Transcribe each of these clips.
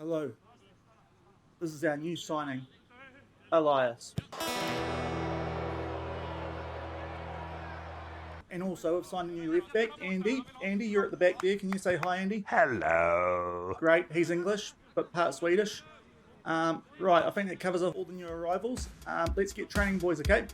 Hello, this is our new signing, Elias. And also, we've signed a new left back, Andy. Andy, you're at the back there. Can you say hi, Andy? Hello. Great, he's English, but part Swedish. Right, I think that covers all the new arrivals. Let's get training, boys, okay?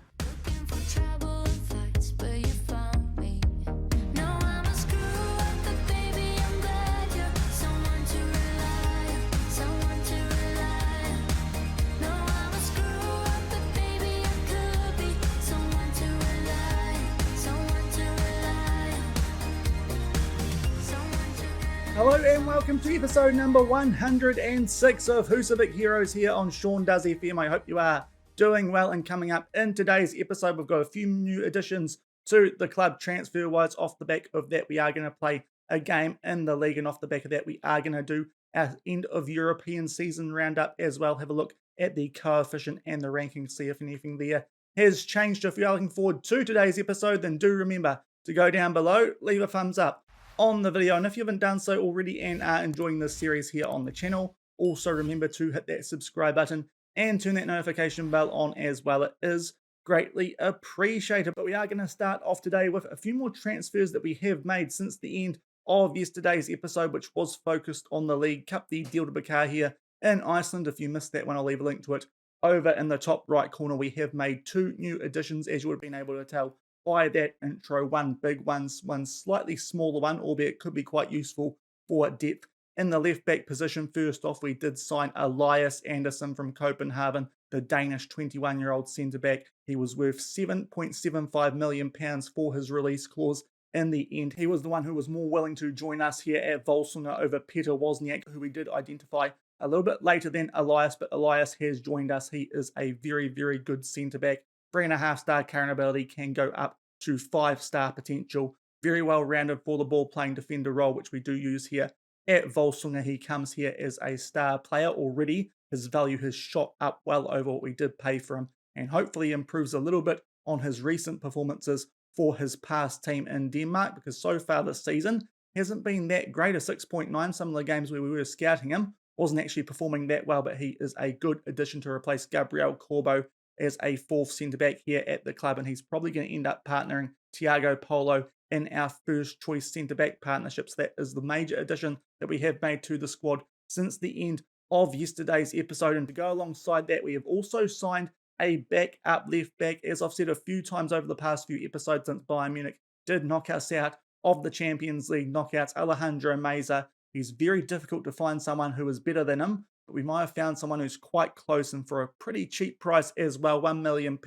Hello and welcome to episode number 106 of Husavik Heroes here on Shaun Does FM. I hope you are doing well, and coming up in today's episode, we've got a few new additions to the club transfer-wise. Off the back of that, we are going to play a game in the league, and off the back of that, we are going to do our end of European season roundup as well. Have a look at the coefficient and the rankings, see if anything there has changed. If you are looking forward to today's episode, then do remember to go down below, leave a thumbs up on the video, and if you haven't done so already and are enjoying this series here on the channel, also remember to hit that subscribe button and turn that notification bell on as well. It is greatly appreciated. But we are going to start off today with a few more transfers that we have made since the end of yesterday's episode, which was focused on the League Cup, the deal to Bakar here in Iceland. If you missed that one, I'll leave a link to it over in the top right corner. We have made two new additions, as you would have been able to tell by that intro. One big one slightly smaller one, albeit could be quite useful for depth in the left back position. First off, we did sign Elias Anderson from Copenhagen, the Danish 21-year-old centre back. He was worth £7.75 million for his release clause. In the end, he was the one who was more willing to join us here at Volsungur over Peter Wozniak, who we did identify a little bit later than Elias, but Elias has joined us. He is a very, very good centre back. 3.5-star current ability, can go up to 5-star potential. Very well rounded for the ball playing defender role, which we do use here at Volsungur. He comes here as a star player already. His value has shot up well over what we did pay for him, and hopefully improves a little bit on his recent performances for his past team in Denmark, because so far this season hasn't been that great. A 6.9. Some of the games where we were scouting him wasn't actually performing that well, but he is a good addition to replace Gabriel Corbo as a fourth centre-back here at the club, and he's probably going to end up partnering Thiago Polo in our first choice centre-back partnerships. That is the major addition that we have made to the squad since the end of yesterday's episode. And to go alongside that, we have also signed a backup left back. As I've said a few times over the past few episodes since Bayern Munich did knock us out of the Champions League knockouts, Alejandro Meza. He's very difficult to find someone who is better than him, but we might have found someone who's quite close, and for a pretty cheap price as well, £1 million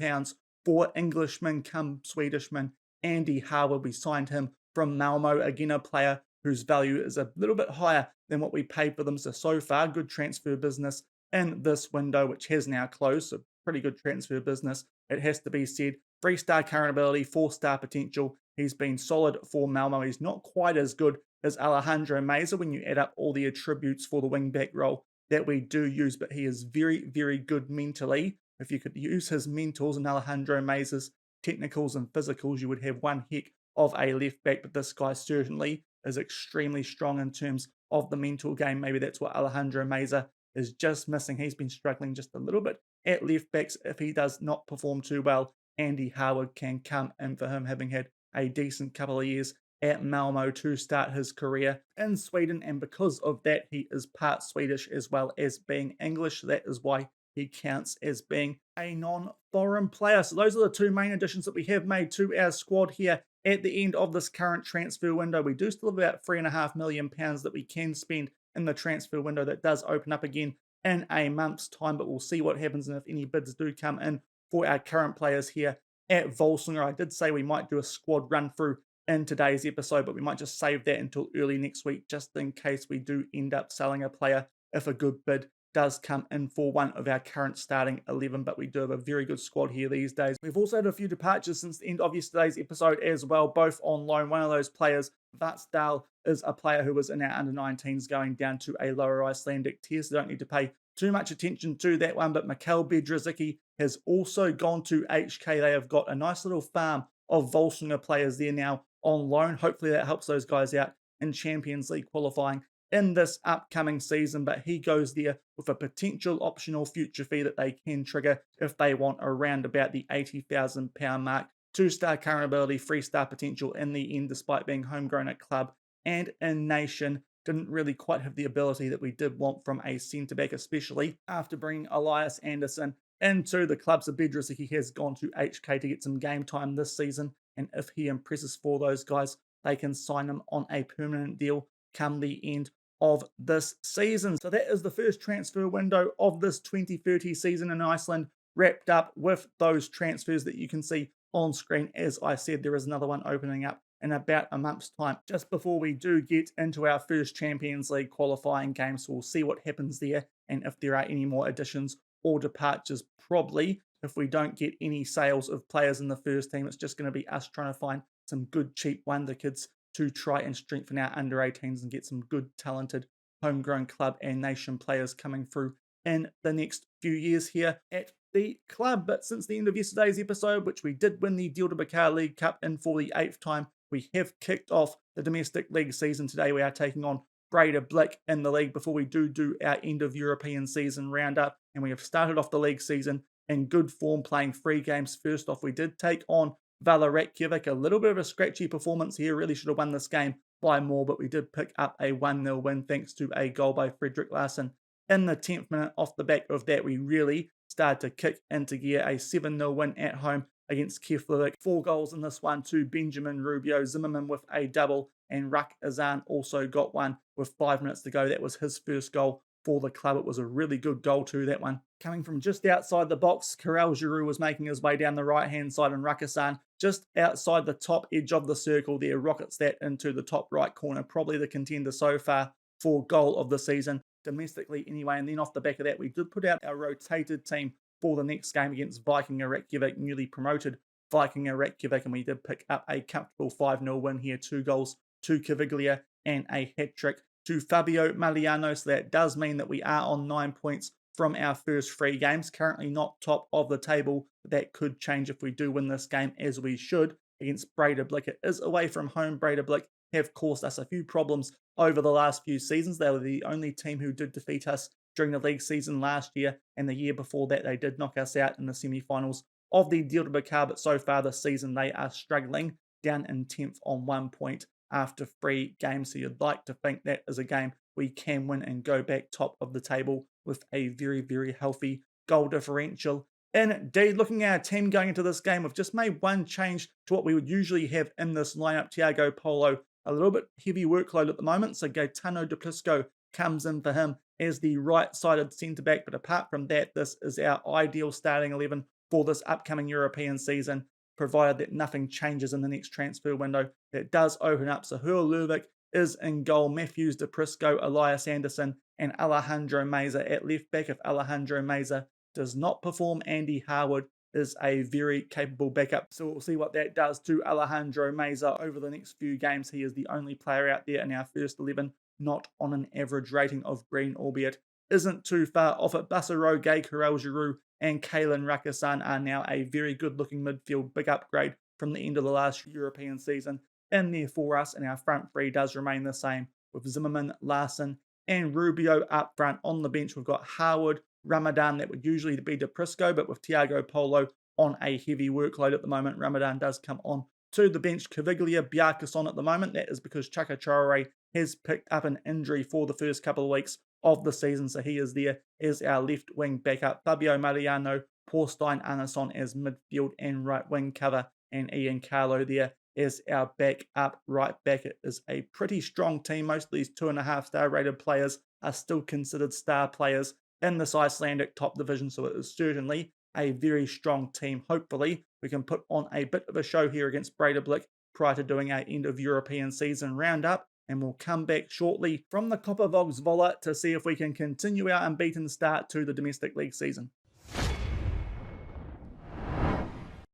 for Englishman come Swedishman Andy Harwood. We signed him from Malmo, again a player whose value is a little bit higher than what we paid for them. So far, good transfer business in this window, which has now closed. So pretty good transfer business, it has to be said. 3-star current ability, 4-star potential. He's been solid for Malmo. He's not quite as good as Alejandro Meza when you add up all the attributes for the wing-back role that we do use, but he is very, very good mentally. If you could use his mentals and Alejandro Meza's technicals and physicals, you would have one heck of a left back, but this guy certainly is extremely strong in terms of the mental game. Maybe that's what Alejandro Meza is just missing. He's been struggling just a little bit at left backs. If he does not perform too well, Andy Harwood can come in for him, having had a decent couple of years at Malmo to start his career in Sweden, and because of that, he is part Swedish as well as being English. That is why he counts as being a non-foreign player. So those are the two main additions that we have made to our squad here at the end of this current transfer window. We do still have about £3.5 million that we can spend in the transfer window. That does open up again in a month's time, but we'll see what happens and if any bids do come in for our current players here at Volsungur. I did say we might do a squad run through in today's episode, but we might just save that until early next week, just in case we do end up selling a player if a good bid does come in for one of our current starting 11. But we do have a very good squad here these days. We've also had a few departures since the end of yesterday's episode as well, both on loan. One of those players, Vatsdal, is a player who was in our under-19s going down to a lower Icelandic tier, so don't need to pay too much attention to that one. But Mikael Bedrzicki has also gone to HK. They have got a nice little farm of Volsungur players there now on loan. Hopefully that helps those guys out in Champions League qualifying in this upcoming season, but he goes there with a potential optional future fee that they can trigger if they want around about the £80,000 mark. 2-star current ability, 3-star potential in the end, despite being homegrown at club and in nation. Didn't really quite have the ability that we did want from a centre-back, especially after bringing Elias Anderson into the club. So Bedrosicky has gone to HK to get some game time this season, and if he impresses for those guys, they can sign him on a permanent deal come the end of this season. So that is the first transfer window of this 2030 season in Iceland, wrapped up with those transfers that you can see on screen. As I said, there is another one opening up in about a month's time, just before we do get into our first Champions League qualifying game. So we'll see what happens there, and if there are any more additions or departures. Probably, if we don't get any sales of players in the first team, it's just going to be us trying to find some good cheap wonder kids to try and strengthen our under 18s and get some good talented homegrown club and nation players coming through in the next few years here at the club. But since the end of yesterday's episode, which we did win the Íþróttafélagið League Cup in for the 8th time, we have kicked off the domestic league season. Today we are taking on Breidablik in the league before we do our end of European season roundup, and we have started off the league season in good form, playing 3 games. First off, we did take on Reykjavik, a little bit of a scratchy performance here. Really should have won this game by more, but we did pick up a 1-0 win thanks to a goal by Fredrik Larsson in the 10th minute. Off the back of that, we really started to kick into gear. A 7-0 win at home against Keflavik. 4 goals in this one to Benjamin Rubio, Zimmerman with a double, and Ruck Azan also got one with 5 minutes to go. That was his first goal for the club. It was a really good goal too, that one. Coming from just outside the box, Karel Giroux was making his way down the right-hand side, and Ruck Azan just outside the top edge of the circle there, rockets that into the top right corner. Probably the contender so far for goal of the season, domestically anyway. And then off the back of that, we did put out our rotated team for the next game against Viking Reykjavik, newly promoted Viking Reykjavik, and we did pick up a comfortable 5-0 win here. 2 goals to Caviglia and a hat-trick to Fabio Maliano. So that does mean that we are on 9 points from our first 3 games. Currently not top of the table, but that could change if we do win this game, as we should, against Breidablik. It is away from home. Breidablik have caused us a few problems over the last few seasons. They were the only team who did defeat us during the league season last year, and the year before that they did knock us out in the semi-finals of the Íþróttafélagið, but so far this season they are struggling, down in 10th on 1 point after 3 games. So you'd like to think that is a game we can win and go back top of the table with a very, very healthy goal differential. Indeed, looking at our team going into this game, we've just made one change to what we would usually have in this lineup. Thiago Polo, a little bit heavy workload at the moment, so Gaetano Duplisco comes in for him as the right-sided centre-back. But apart from that, this is our ideal starting 11 for this upcoming European season, provided that nothing changes in the next transfer window. That does open up. So Husavik is in goal, Matthews, Duprisco, Elias Anderson, and Alejandro Meza at left back. If Alejandro Meza does not perform, Andy Harwood is a very capable backup. So we'll see what that does to Alejandro Meza over the next few games. He is the only player out there in our first 11 not on an average rating of green, albeit isn't too far off it. Basaro, Gay, Karel Giroux, and Kalen Rakasan are now a very good-looking midfield, big upgrade from the end of the last European season in there for us, and our front 3 does remain the same, with Zimmerman, Larsson, and Rubio up front. On the bench, we've got Harwood, Ramadan, that would usually be Duprisco, but with Thiago Polo on a heavy workload at the moment, Ramadan does come on to the bench. Caviglia, Bjarkas on at the moment. That is because Chaka Traore has picked up an injury for the first couple of weeks of the season, so he is there as our left wing backup. Fabio Mariano, Porstein Anderson as midfield and right wing cover, and Ian Carlo there as our backup right back. It is a pretty strong team. Most of these 2.5-star rated players are still considered star players in this Icelandic top division, so it is certainly a very strong team. Hopefully we can put on a bit of a show here against Breidablik prior to doing our end of European season roundup, and we'll come back shortly from the Kopparvogsvolla to see if we can continue our unbeaten start to the domestic league season.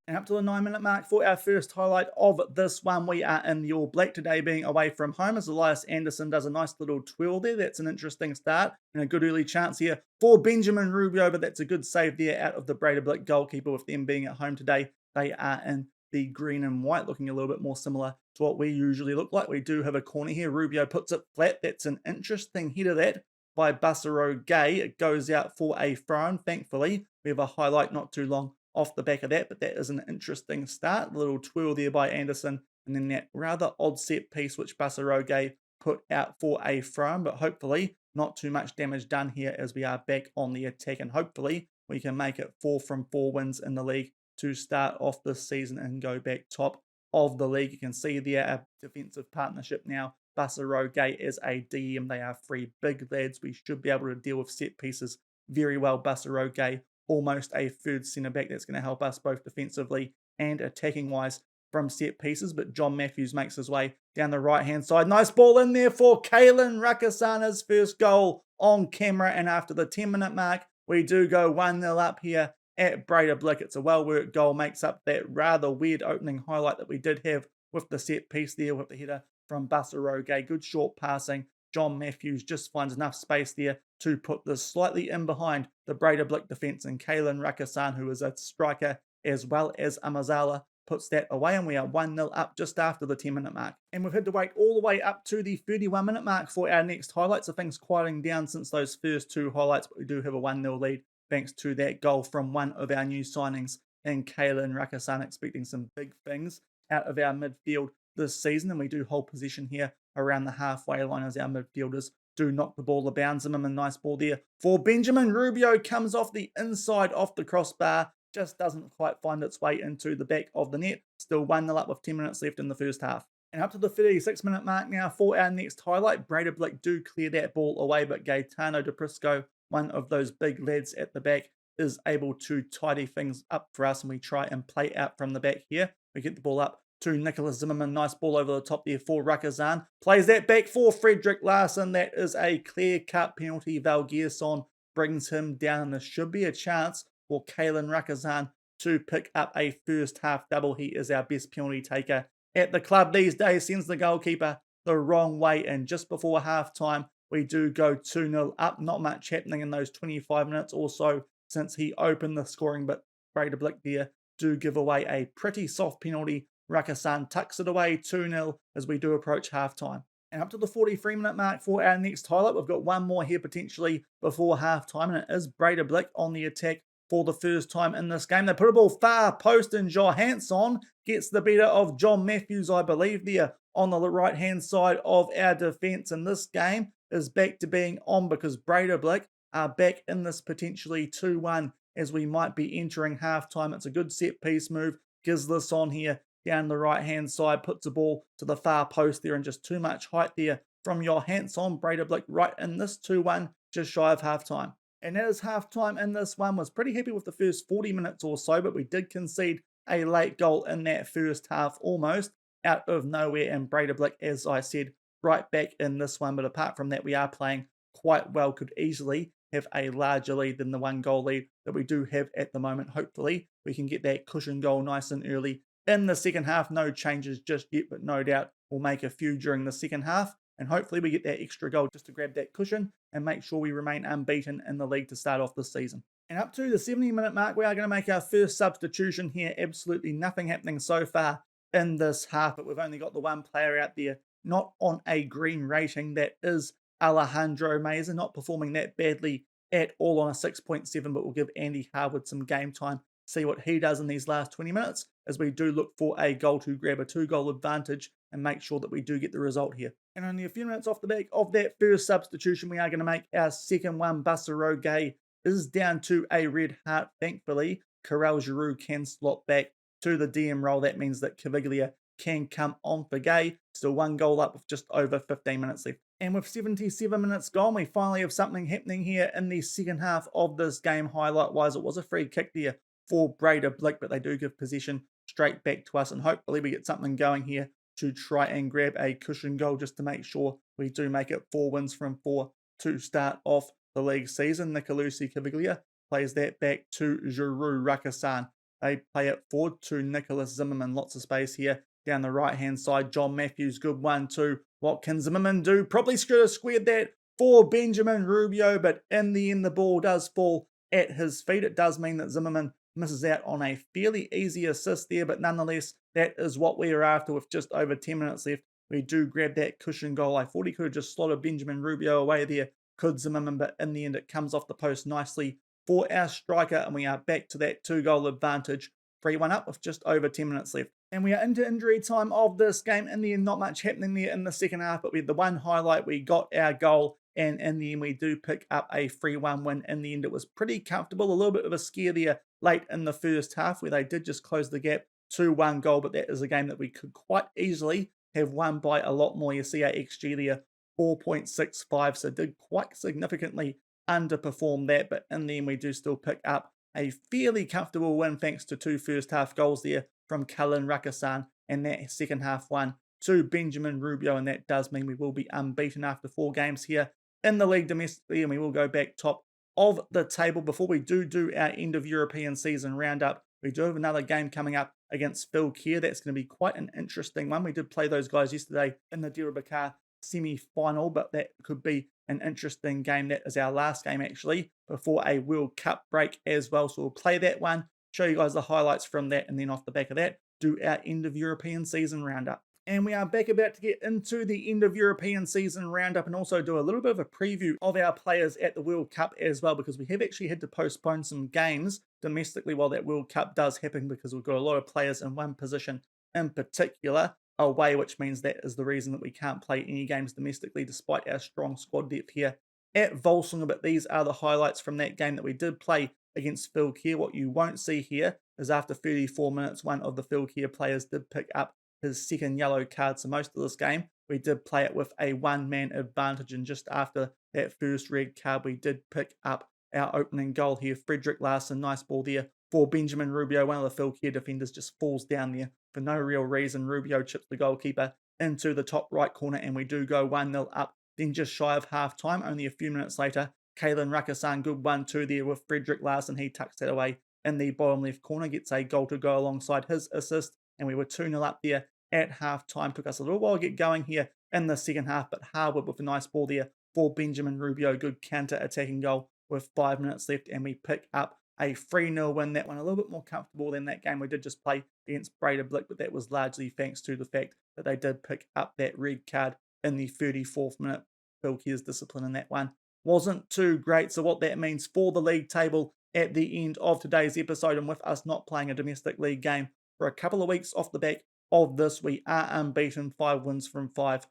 And up to the 9-minute mark for our first highlight of this one, we are in the All Black today, being away from home, as Elias Anderson does a nice little twirl there. That's an interesting start and a good early chance here for Benjamin Rubio, but that's a good save there out of the Breidablik goalkeeper. With them being at home today, they are in the green and white, looking a little bit more similar to what we usually look like. We do have a corner here. Rubio puts it flat. That's an interesting header that by Bussero Gay. It goes out for a throw-in. Thankfully, we have a highlight not too long off the back of that, but that is an interesting start. A little twirl there by Anderson, and then that rather odd set piece which Bussero Gay put out for a throw-in, but hopefully not too much damage done here as we are back on the attack, and hopefully we can make it 4 from 4 wins in the league to start off this season and go back top of the league. You can see there a defensive partnership now. Bussero Gay as a DM. They are 3 big lads. We should be able to deal with set pieces very well. Bussero Gay, almost a third centre back. That's going to help us both defensively and attacking wise from set pieces. But John Matthews makes his way down the right hand side. Nice ball in there for Kalen Rakasana's first goal on camera. And after the 10-minute mark, we do go 1-0 up here at Breidablik. It's a well-worked goal, makes up that rather weird opening highlight that we did have with the set piece there with the header from Bussero Gay. Good short passing. John Matthews just finds enough space there to put this slightly in behind the Breidablik defence, and Kalen Rakasan, who is a striker as well as Amazala, puts that away, and we are 1-0 up just after the 10-minute mark. And we've had to wait all the way up to the 31-minute mark for our next highlight, so things quieting down since those first 2 highlights, but we do have a 1-0 lead thanks to that goal from one of our new signings in Kalen Rakasan, expecting some big things out of our midfield this season, and we do hold position here around the halfway line as our midfielders do knock the ball about. Zimmerman, nice ball there for Benjamin. Rubio comes off the inside off the crossbar, just doesn't quite find its way into the back of the net. Still 1-0 up with 10 minutes left in the first half. And up to the 36-minute mark now for our next highlight. Breidablik do clear that ball away, but Gaetano de Prisco, one of those big lads at the back, is able to tidy things up for us, and we try and play out from the back here. We get the ball up to Nicholas Zimmerman. Nice ball over the top there for Rakazan. Plays that back for Frederick Larson. That is a clear-cut penalty. Valgerson brings him down, and there should be a chance for Kalen Rakazan to pick up a first half double. He is our best penalty taker at the club these days. Sends the goalkeeper the wrong way, and just before half time, we do go 2-0 up. Not much happening in those 25 minutes or so since he opened the scoring, but Breidablik there do give away a pretty soft penalty. Rakasan tucks it away 2-0 as we do approach half-time. And up to the 43-minute mark for our next highlight, we've got one more here potentially before half-time, and it is Breidablik on the attack for the first time in this game. They put a ball far post, and Johansson gets the better of John Matthews, I believe, there on the right-hand side of our defence. And this game is back to being on because Breidablik are back in this potentially 2-1 as we might be entering half-time. It's a good set-piece move. Gislerson here down the right-hand side puts the ball to the far post there, and just too much height there from Johansson. Breidablik right in this 2-1, just shy of half-time. And as half-time in this one, was pretty happy with the first 40 minutes or so, but we did concede a late goal in that first half almost out of nowhere, and Breidablik, as I said, right back in this one. But apart from that, we are playing quite well, could easily have a larger lead than the 1-goal lead that we do have at the moment. Hopefully, we can get that cushion goal nice and early in the second half. No changes just yet, but no doubt we'll make a few during the second half. And hopefully we get that extra goal just to grab that cushion and make sure we remain unbeaten in the league to start off this season. And up to the 70-minute mark, we are going to make our first substitution here. Absolutely nothing happening so far in this half, but we've only got the one player out there not on a green rating. That is Alejandro Meza, not performing that badly at all on a 6.7, but we'll give Andy Harwood some game time, see what he does in these last 20 minutes as we do look for a goal to grab a 2-goal advantage and make sure that we do get the result here. And only a few minutes off the back of that first substitution, we are going to make our second one. Bussero Gay is down to a red heart. Thankfully, Karel Giroux can slot back to the DM role. That means that Caviglia can come on for Gay. Still 1 goal up with just over 15 minutes left. And with 77 minutes gone, we finally have something happening here in the second half of this game. Highlight-wise, it was a free kick there for Breidablik, but they do give possession straight back to us, and hopefully we get something going here to try and grab a cushion goal just to make sure we do make it 4 wins from 4 to start off the league season. Nicolucci Caviglia plays that back to Giroux Rakasan. They play it forward to Nicholas Zimmerman. Lots of space here down the right-hand side. John Matthews, good 1-2. What can Zimmerman do? Probably should have squared that for Benjamin Rubio, but in the end the ball does fall at his feet. It does mean that Zimmerman misses out on a fairly easy assist there, but nonetheless, that is what we are after with just over 10 minutes left. We do grab that cushion goal. I thought he could have just slotted Benjamin Rubio away there, could Zimmerman, but in the end it comes off the post nicely for our striker, and we are back to that 2-goal advantage, 3-1 up with just over 10 minutes left. And we are into injury time of this game. In the end, not much happening there in the second half, but we had the one highlight, we got our goal, and in the end, we do pick up a 3-1 win. In the end, it was pretty comfortable. A little bit of a scare there late in the first half where they did just close the gap to 1 goal, but that is a game that we could quite easily have won by a lot more. You see our XG there, 4.65, so did quite significantly underperform that, but in the end, we do still pick up a fairly comfortable win thanks to 2 first half goals there from Cullen Rakasan, and that second half one to Benjamin Rubio, and that does mean we will be unbeaten after 4 games here in the league domestically, and we will go back top of the table. Before we do our end of European season roundup, we do have another game coming up against Phil Kerr. That's going to be quite an interesting one. We did play those guys yesterday in the Dirabakar semi-final, but that could be an interesting game. That is our last game actually before a World Cup break as well, so we'll play that one, show you guys the highlights from that, and then off the back of that, do our end of European season roundup. And we are back about to get into the end of European season roundup and also do a little bit of a preview of our players at the World Cup as well, because we have actually had to postpone some games domestically while that World Cup does happen, because we've got a lot of players in one position in particular away, which means that is the reason that we can't play any games domestically despite our strong squad depth here at Volsungur. But these are the highlights from that game that we did play against Phil Kerr. What you won't see here is after 34 minutes, one of the Phil Kerr players did pick up his second yellow card. So most of this game, we did play it with a one-man advantage. And just after that first red card, we did pick up our opening goal here. Frederick Larson, nice ball there for Benjamin Rubio. One of the Phil Kerr defenders just falls down there for no real reason. Rubio chips the goalkeeper into the top right corner, and we do go 1-0 up. Then just shy of half-time, only a few minutes later, Kalen Rakasan, good 1-2 there with Frederick Larson. He tucks that away in the bottom left corner, gets a goal to go alongside his assist, and we were 2-0 up there at half-time. Took us a little while to get going here in the second half, but Harwood with a nice ball there for Benjamin Rubio. Good counter-attacking goal with 5 minutes left, and we pick up a 3-0 win. That one a little bit more comfortable than that game we did just play against Breidablik, but that was largely thanks to the fact that they did pick up that red card in the 34th minute. Phil Kerr's discipline in that one wasn't too great. So what that means for the league table at the end of today's episode, and with us not playing a domestic league game for a couple of weeks off the back of this, we are unbeaten, 5 wins from 5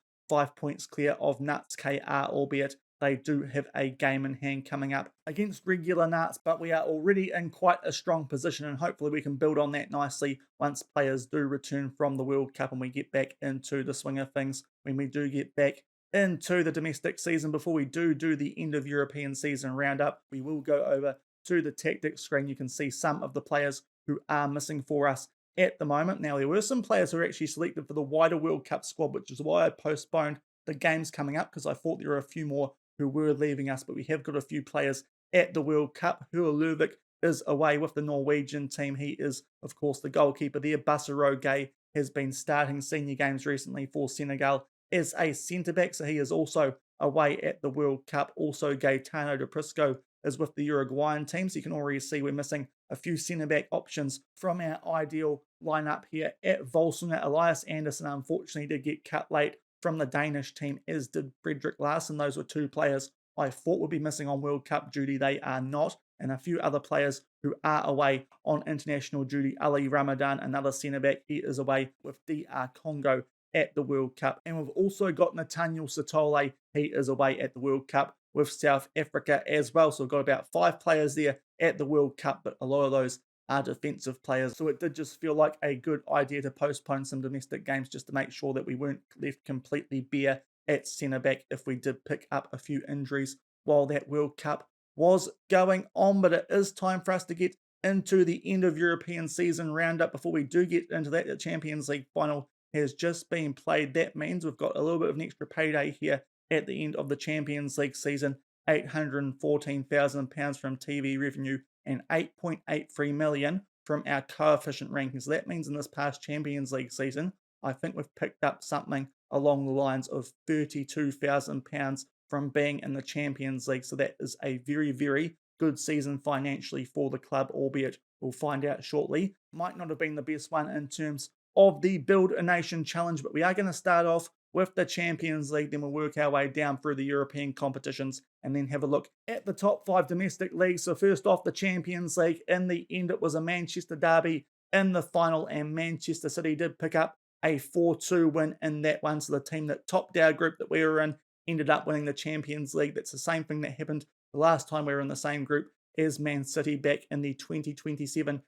points clear of Nuts KR, albeit they do have a game in hand coming up against regular Nuts, but we are already in quite a strong position, and hopefully we can build on that nicely once players do return from the World Cup and we get back into the swing of things when we do get back into the domestic season. Before we do the end of European season roundup, we will go over to the tactics screen. You can see some of the players who are missing for us at the moment. Now, there were some players who were actually selected for the wider World Cup squad, which is why I postponed the games coming up, because I thought there were a few more who were leaving us, but we have got a few players at the World Cup. Husavik is away with the Norwegian team. He is, of course, the goalkeeper there. Basaro Gay has been starting senior games recently for Senegal as a centre-back, so he is also away at the World Cup. Also, Gaetano de Prisco is with the Uruguayan team, so you can already see we're missing a few centre-back options from our ideal lineup here at Volsungur. Elias Anderson, unfortunately, did get cut late from the Danish team, as did Frederick Larson. Those were 2 players I thought would be missing on World Cup duty. They are not. And a few other players who are away on international duty. Ali Ramadan, another centre-back, he is away with DR Congo at the World Cup. And we've also got Nathaniel Satole. He is away at the World Cup with South Africa as well. So we've got about 5 players there at the World Cup, but a lot of those are defensive players. So it did just feel like a good idea to postpone some domestic games just to make sure that we weren't left completely bare at centre-back if we did pick up a few injuries while that World Cup was going on. But it is time for us to get into the end of European season roundup. Before we do get into that, the Champions League final has just been played. That means we've got a little bit of an extra payday here at the end of the Champions League season. £814,000 from TV revenue and 8.83 million from our coefficient rankings. So that means in this past Champions League season, I think we've picked up something along the lines of £32,000 from being in the Champions League. So that is a very, very good season financially for the club, albeit We'll find out shortly. Might not have been the best one in terms of the Build a Nation challenge, but we are going to start off with the Champions League, then we'll work our way down through the European competitions and then have a look at the top 5 domestic leagues. So first off, the Champions League. In the end, it was a Manchester derby in the final, and Manchester City did pick up a 4-2 win in that one. So the team that topped our group that we were in ended up winning the Champions League. That's the same thing that happened the last time we were in the same group as Man City back in the 2027-28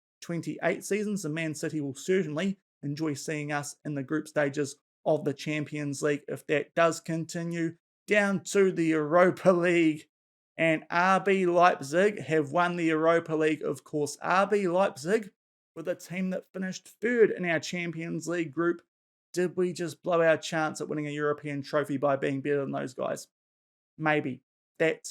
season. So Man City will certainly enjoy seeing us in the group stages of the Champions League if that does continue. Down to the Europa League, and RB Leipzig have won the Europa League. Of course, RB Leipzig were the team that finished third in our Champions League group. Did we just blow our chance at winning a European trophy by being better than those guys? Maybe. That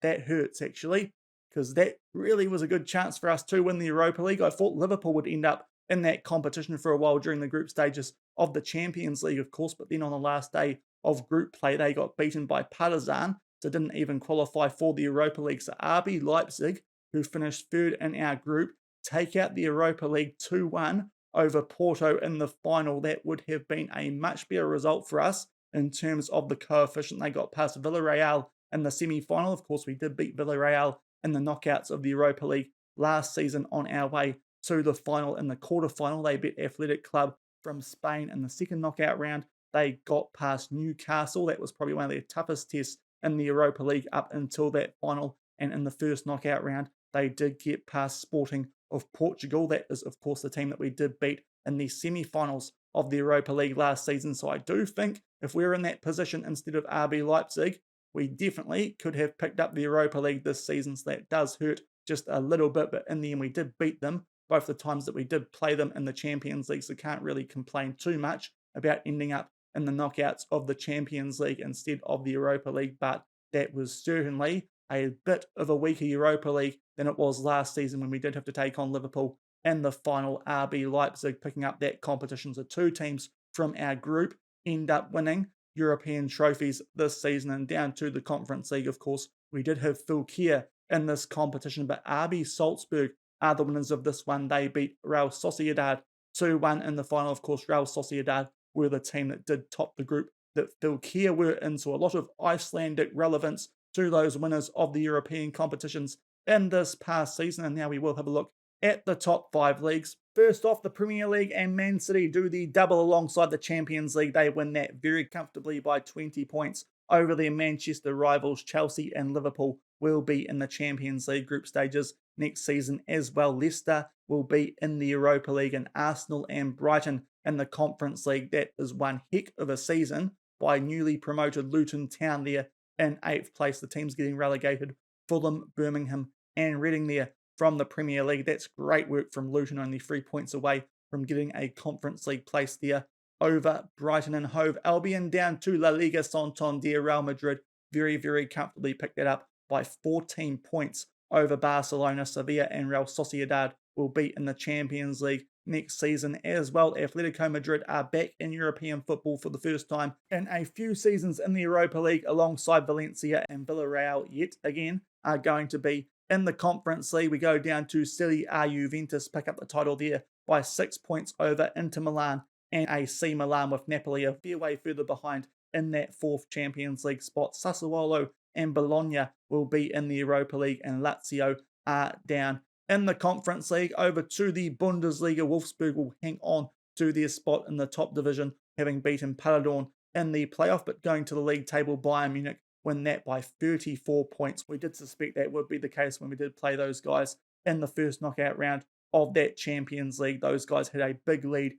hurts, actually, because that really was a good chance for us to win the Europa League. I thought Liverpool would end up in that competition for a while during the group stages of the Champions League, of course, but then on the last day of group play, they got beaten by Partizan, so didn't even qualify for the Europa League. So RB Leipzig, who finished third in our group, take out the Europa League 2-1 over Porto in the final. That would have been a much better result for us in terms of the coefficient. They got past Villarreal in the semi-final. Of course, we did beat Villarreal in the knockouts of the Europa League last season on our way to the final. In the quarterfinal, they beat Athletic Club from Spain in the second knockout round. They got past Newcastle. That was probably one of their toughest tests in the Europa League up until that final. And in the first knockout round, they did get past Sporting of Portugal. That is, of course, the team that we did beat in the semi-finals of the Europa League last season. So I do think if we're in that position instead of RB Leipzig, we definitely could have picked up the Europa League this season. So that does hurt just a little bit, but in the end, we did beat them both the times that we did play them in the Champions League. So can't really complain too much about ending up in the knockouts of the Champions League instead of the Europa League. But that was certainly a bit of a weaker Europa League than it was last season when we did have to take on Liverpool in the final. RB Leipzig picking up that competition. So two teams from our group end up winning European trophies this season. And down to the Conference League, of course, we did have Phil Kier in this competition, but RB Salzburg are the winners of this one. They beat Real Sociedad 2-1 in the final. Of course, Real Sociedad were the team that did top the group that Phil Kier were in. So a lot of Icelandic relevance to those winners of the European competitions in this past season. And now we will have a look at the top 5 leagues. First off, the Premier League, and Man City do the double alongside the Champions League. They win that very comfortably by 20 points over their Manchester rivals. Chelsea and Liverpool will be in the Champions League group stages next season as well. Leicester will be in the Europa League, and Arsenal and Brighton in the Conference League. That is one heck of a season by newly promoted Luton Town there in 8th place. The team's getting relegated. Fulham, Birmingham and Reading there from the Premier League. That's great work from Luton, only 3 points away from getting a Conference League place there over Brighton and Hove Albion. Down to La Liga Santander, Real Madrid very, very comfortably picked that up by 14 points over Barcelona. Sevilla and Real Sociedad will be in the Champions League next season as well. Atletico Madrid are back in European football for the first time in a few seasons in the Europa League, alongside Valencia and Villarreal yet again are going to be in the Conference League. We go down to Serie A. Juventus pick up the title there by 6 points over Inter Milan and AC Milan, with Napoli a fair way further behind in that 4th Champions League spot. Sassuolo and Bologna will be in the Europa League, and Lazio are down in the Conference League. Over to the Bundesliga, Wolfsburg will hang on to their spot in the top division, having beaten Paderborn in the playoff, but going to the league table, Bayern Munich win that by 34 points. We did suspect that would be the case when we did play those guys in the first knockout round of that Champions League. Those guys had a big lead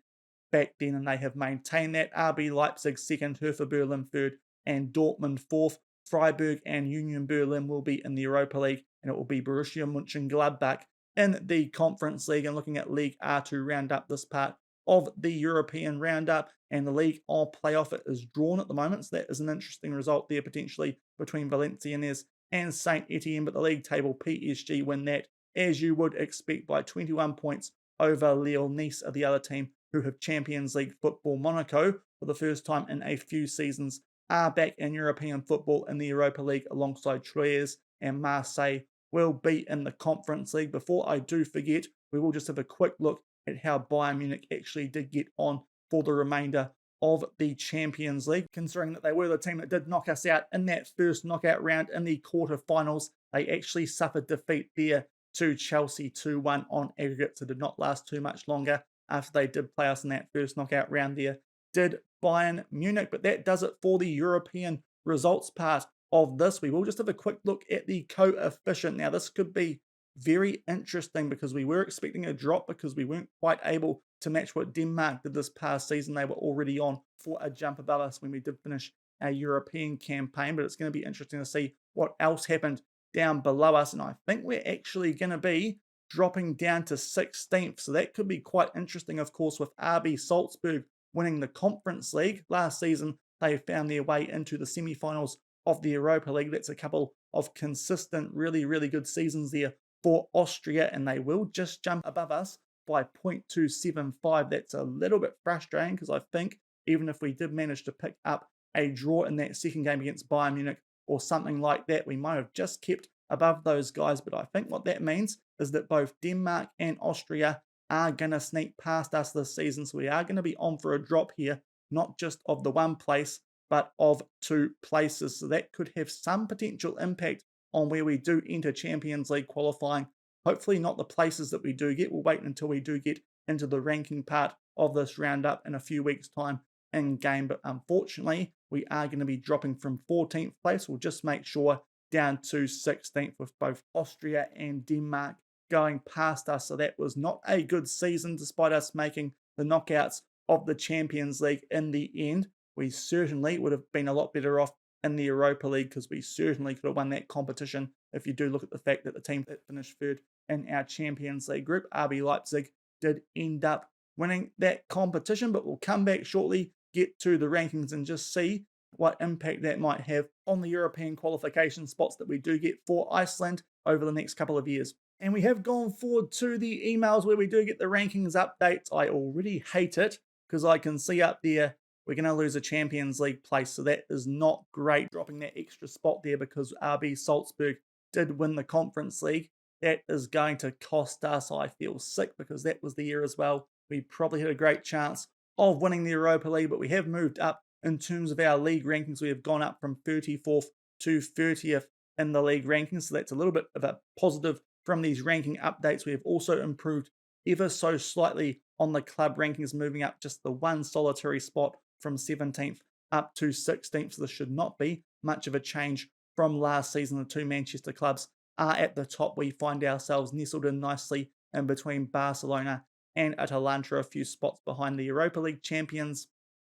back then, and they have maintained that. RB Leipzig second, Hertha Berlin third, and Dortmund fourth. Freiburg and Union Berlin will be in the Europa League, and it will be Borussia Mönchengladbach in the Conference League. And looking at League R to round up this part of the European roundup, and the League all playoff, it is drawn at the moment, so that is an interesting result there potentially between Valenciennes and Saint Etienne. But the league table, PSG win that as you would expect by 21 points over Lille. Nice are the other team who have Champions League football. Monaco, for the first time in a few seasons, are back in European football in the Europa League alongside Troyes and Marseille will be in the Conference League. Before I do forget, we will just have a quick look at how Bayern Munich actually did get on for the remainder of the Champions League, considering that they were the team that did knock us out in that first knockout round in the quarterfinals. They actually suffered defeat there to Chelsea 2-1 on aggregate, so did not last too much longer after they did play us in that first knockout round there, did Bayern Munich. But that does it for the European results part of this. We will just have a quick look at the coefficient. Now, this could be very interesting because we were expecting a drop because we weren't quite able to match what Denmark did this past season. They were already on for a jump above us when we did finish our European campaign, but it's going to be interesting to see what else happened down below us. And I think we're actually going to be dropping down to 16th. So that could be quite interesting, of course, with RB Salzburg winning the Conference League. Last season, they found their way into the semi-finals of the Europa League. That's a couple of consistent, really, really good seasons there for Austria, and they will just jump above us by 0.275. That's a little bit frustrating because I think even if we did manage to pick up a draw in that second game against Bayern Munich or something like that, we might have just kept above those guys. But I think what that means is that both Denmark and Austria are going to sneak past us this season. So we are going to be on for a drop here, not just of the one place, but of 2 places. So that could have some potential impact on where we do enter Champions League qualifying. Hopefully not the places that we do get. We'll wait until we do get into the ranking part of this roundup in a few weeks' time in game. But unfortunately, we are going to be dropping from 14th place. We'll just make sure down to 16th with both Austria and Denmark going past us. So that was not a good season despite us making the knockouts of the Champions League in the end. We certainly would have been a lot better off in the Europa League because we certainly could have won that competition if you do look at the fact that the team that finished third in our Champions League group, RB Leipzig, did end up winning that competition. But we'll come back shortly, get to the rankings and just see what impact that might have on the European qualification spots that we do get for Iceland over the next couple of years. And we have gone forward to the emails where we do get the rankings updates. I already hate it because I can see up there we're going to lose a Champions League place, so that is not great, dropping that extra spot there because RB Salzburg did win the Conference League. That is going to cost us. I feel sick because that was the year as well. We probably had a great chance of winning the Europa League, but we have moved up in terms of our league rankings. We have gone up from 34th to 30th in the league rankings, so that's a little bit of a positive from these ranking updates. We have also improved ever so slightly on the club rankings, moving up just the one solitary spot from 17th up to 16th. So this should not be much of a change from last season. The 2 Manchester clubs are at the top. We find ourselves nestled in nicely in between Barcelona and Atalanta, a few spots behind the Europa League champions,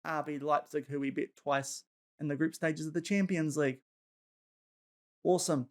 RB Leipzig, who we beat twice in the group stages of the Champions League. Awesome.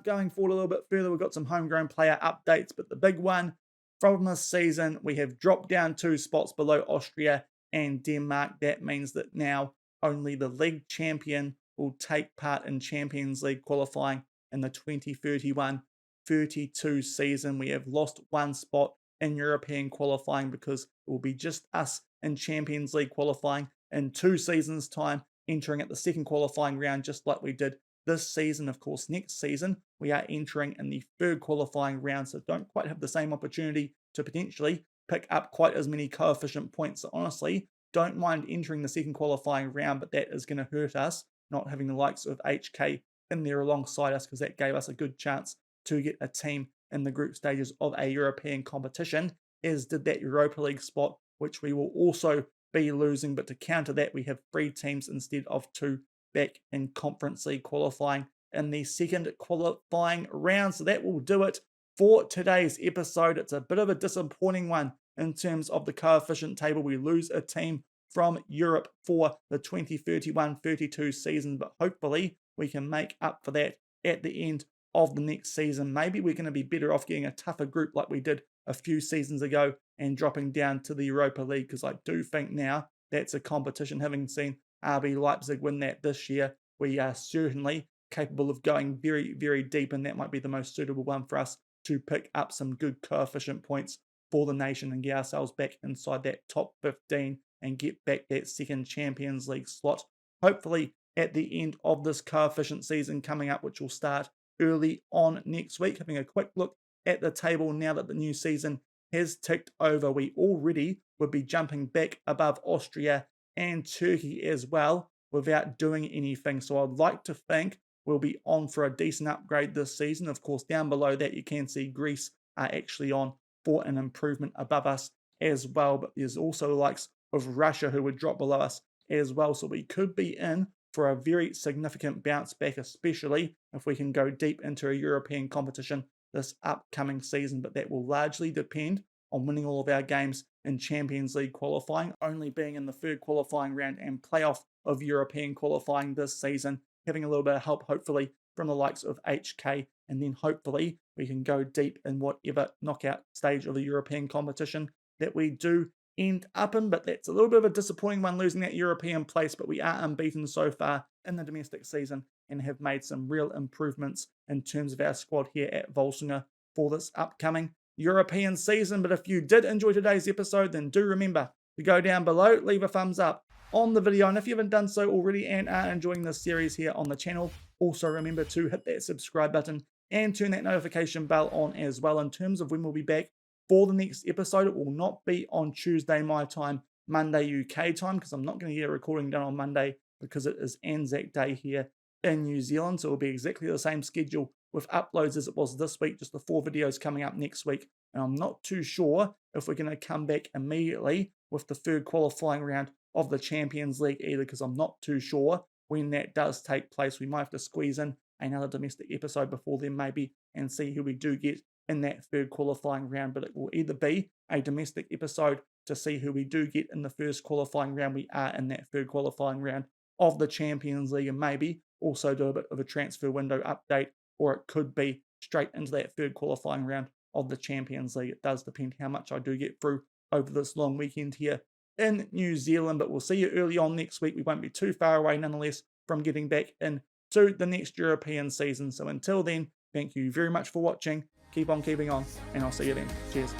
Going forward a little bit further, we've got some homegrown player updates, but the big one from this season, we have dropped down 2 spots below Austria and Denmark. That means that now only the league champion will take part in Champions League qualifying in the 2031-32 season. We have lost 1 spot in European qualifying because it will be just us in Champions League qualifying in 2 seasons' time, entering at the second qualifying round just like we did this season. Of course, next season we are entering in the 3rd qualifying round, so don't quite have the same opportunity to potentially pick up quite as many coefficient points. So honestly, don't mind entering the 2nd qualifying round, but that is going to hurt us not having the likes of HK in there alongside us, because that gave us a good chance to get a team in the group stages of a European competition, as did that Europa League spot, which we will also be losing. But to counter that, we have 3 teams instead of 2 back in Conference League qualifying in the 2nd qualifying round. So that will do it for today's episode. It's a bit of a disappointing one in terms of the coefficient table. We lose a team from Europe for the 2031-32 season, but hopefully we can make up for that at the end of the next season. Maybe we're going to be better off getting a tougher group like we did a few seasons ago and dropping down to the Europa League, because I do think now that's a competition. Having seen RB Leipzig win that this year, we are certainly capable of going very, very deep, and that might be the most suitable one for us to pick up some good coefficient points for the nation and get ourselves back inside that top 15 and get back that 2nd Champions League slot, hopefully at the end of this coefficient season coming up, which will start early on next week. Having a quick look at the table now that the new season has ticked over, we already would be jumping back above Austria and Turkey as well without doing anything. So I'd like to think we'll be on for a decent upgrade this season. Of course, down below that, you can see Greece are actually on for an improvement above us as well. But there's also the likes of Russia who would drop below us as well. So we could be in for a very significant bounce back, especially if we can go deep into a European competition this upcoming season. But that will largely depend on winning all of our games in Champions League qualifying, only being in the third qualifying round and playoff of European qualifying this season, having a little bit of help hopefully from the likes of HK, and then hopefully we can go deep in whatever knockout stage of the European competition that we do end up in. But that's a little bit of a disappointing one, losing that European place, but we are unbeaten so far in the domestic season and have made some real improvements in terms of our squad here at Volsungur for this upcoming European season. But if you did enjoy today's episode, then do remember to go down below, leave a thumbs up on the video, and if you haven't done so already and are enjoying this series here on the channel, also remember to hit that subscribe button and turn that notification bell on as well. In terms of when we'll be back for the next episode, it will not be on Tuesday my time, Monday UK time, because I'm not going to get a recording done on Monday because it is Anzac Day here in New Zealand. So it'll be exactly the same schedule with uploads as it was this week, just the 4 videos coming up next week. And I'm not too sure if we're going to come back immediately with the third qualifying round of the Champions League either, because I'm not too sure when that does take place. We might have to squeeze in another domestic episode before then maybe and see who we do get in that third qualifying round. But it will either be a domestic episode to see who we do get in the first qualifying round we are in that third qualifying round of the Champions League, and maybe also do a bit of a transfer window update, or it could be straight into that third qualifying round of the Champions League. It does depend how much I do get through over this long weekend here in New Zealand. But we'll see you early on next week. We won't be too far away nonetheless from getting back into the next European season. So until then, thank you very much for watching. Keep on keeping on, and I'll see you then. Cheers.